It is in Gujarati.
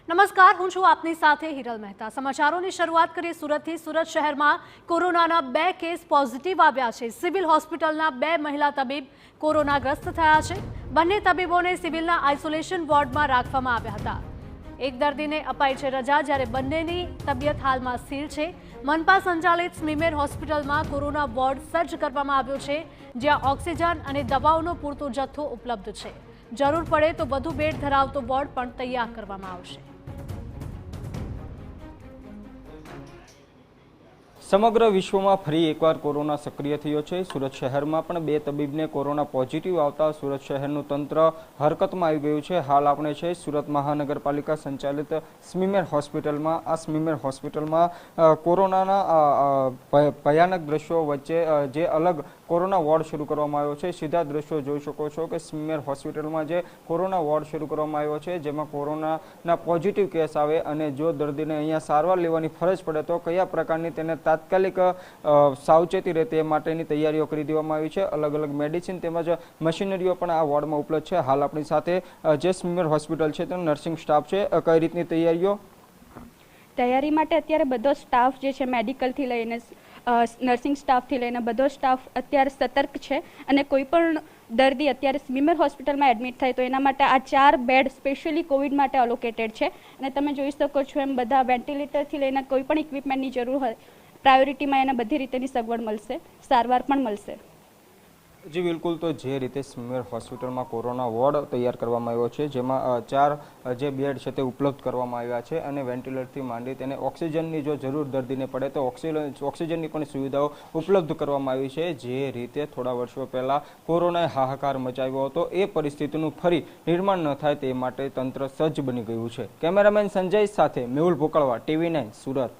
નમસ્કાર, હું છું આપની સાથે હિરલ મહેતા। સમાચારોની શરૂઆત કરીએ સુરતથી। સુરત શહેરમાં કોરોનાના 2 કેસ પોઝિટિવ આવ્યા છે। સિવિલ હોસ્પિટલના 2 મહિલા તબીબ કોરોનાગ્રસ્ત થયા છે। બંને તબીબોને સિવિલના આઇસોલેશન વોર્ડમાં રાખવામાં આવ્યા હતા। એક દર્દીને અપાઈ છે રજા, જ્યારે બંનેની તબિયત હાલમાં સ્થિર છે। મનપા સંચાલિત સ્મીમેર હોસ્પિટલમાં કોરોના વોર્ડ સજ્જ કરવામાં આવ્યો છે, જ્યાં ઓક્સિજન અને દવાઓનો પૂરતો જથ્થો ઉપલબ્ધ છે। જરૂર પડે તો વધુ બેડ ધરાવતો વોર્ડ પણ તૈયાર કરવામાં આવશે। સમગ્ર વિશ્વમાં ફરી એકવાર કોરોના સક્રિય થયો છે। સુરત શહેરમાં પણ 2 તબીબને કોરોના પોઝિટિવ આવતા સુરત શહેરનું તંત્ર હરકતમાં આવી ગયું છે। હાલ આપણે છે સુરત મહાનગરપાલિકા સંચાલિત સ્મીમેર હોસ્પિટલમાં। આ સ્મીમેર હોસ્પિટલમાં કોરોનાના ભયાનક દ્રશ્યો વચ્ચે જે અલગ કોરોના વોર્ડ શરૂ કરવામાં આવ્યો છે। સીધા દ્રશ્યો જોઈ શકો છો કે સ્મીમેર હોસ્પિટલમાં જે કોરોના વોર્ડ શરૂ કરવામાં આવ્યો છે, જેમાં કોરોનાના પોઝિટિવ કેસ આવે અને જો દર્દીને અહીંયા સારવાર લેવાની ફરજ પડે તો કયા પ્રકારની તેને તાત્કાલિક સાવચેતી રહે તે માટેની તૈયારીઓ કરી દેવામાં આવી છે। અલગ અલગ મેડિસિન તેમજ મશીનરીઓ પણ આ વોર્ડમાં ઉપલબ્ધ છે। હાલ આપણી સાથે જે સ્મીમેર હોસ્પિટલ છે તેનો નર્સિંગ સ્ટાફ છે, કઈ રીતની તૈયારી માટે અત્યારે બધો સ્ટાફ જે છે મેડિકલથી લઈને નર્સિંગ સ્ટાફથી લઈને બધો સ્ટાફ અત્યારે સતર્ક છે અને કોઈ પણ દર્દી અત્યારે સ્મીમેર હોસ્પિટલમાં એડમિટ થાય તો એના માટે આ 4 બેડ સ્પેશિયલી કોવિડ માટે અલોકેટેડ છે અને તમે જોઈ શકો છો એમ બધા વેન્ટિલેટરથી લઈને કોઈ પણ ઇક્વિપમેન્ટની જરૂર હોય પ્રાયોરિટીમાં એને બધી રીતેની સગવડ મળશે, સારવાર પણ મળશે। જી બિલકુલ, તો જે રીતે સ્મીમેર હોસ્પિટલમાં કોરોના વોર્ડ તૈયાર કરવામાં આવ્યો છે, જેમાં 4 જે બેડ છે તે ઉપલબ્ધ કરવામાં આવ્યા છે અને વેન્ટિલેટરથી માંડી તેને ઓક્સિજનની જો જરૂર દર્દીને પડે તો ઓક્સિજનની પણ સુવિધાઓ ઉપલબ્ધ કરવામાં આવી છે। જે રીતે થોડા વર્ષો પહેલાં કોરોનાએ હાહાકાર મચાવ્યો હતો, એ પરિસ્થિતિનું ફરી નિર્માણ ન થાય તે માટે તંત્ર સજ્જ બની ગયું છે। કેમેરામેન સંજય સાથે મેહુલ ભોકળવા, TV9 સુરત।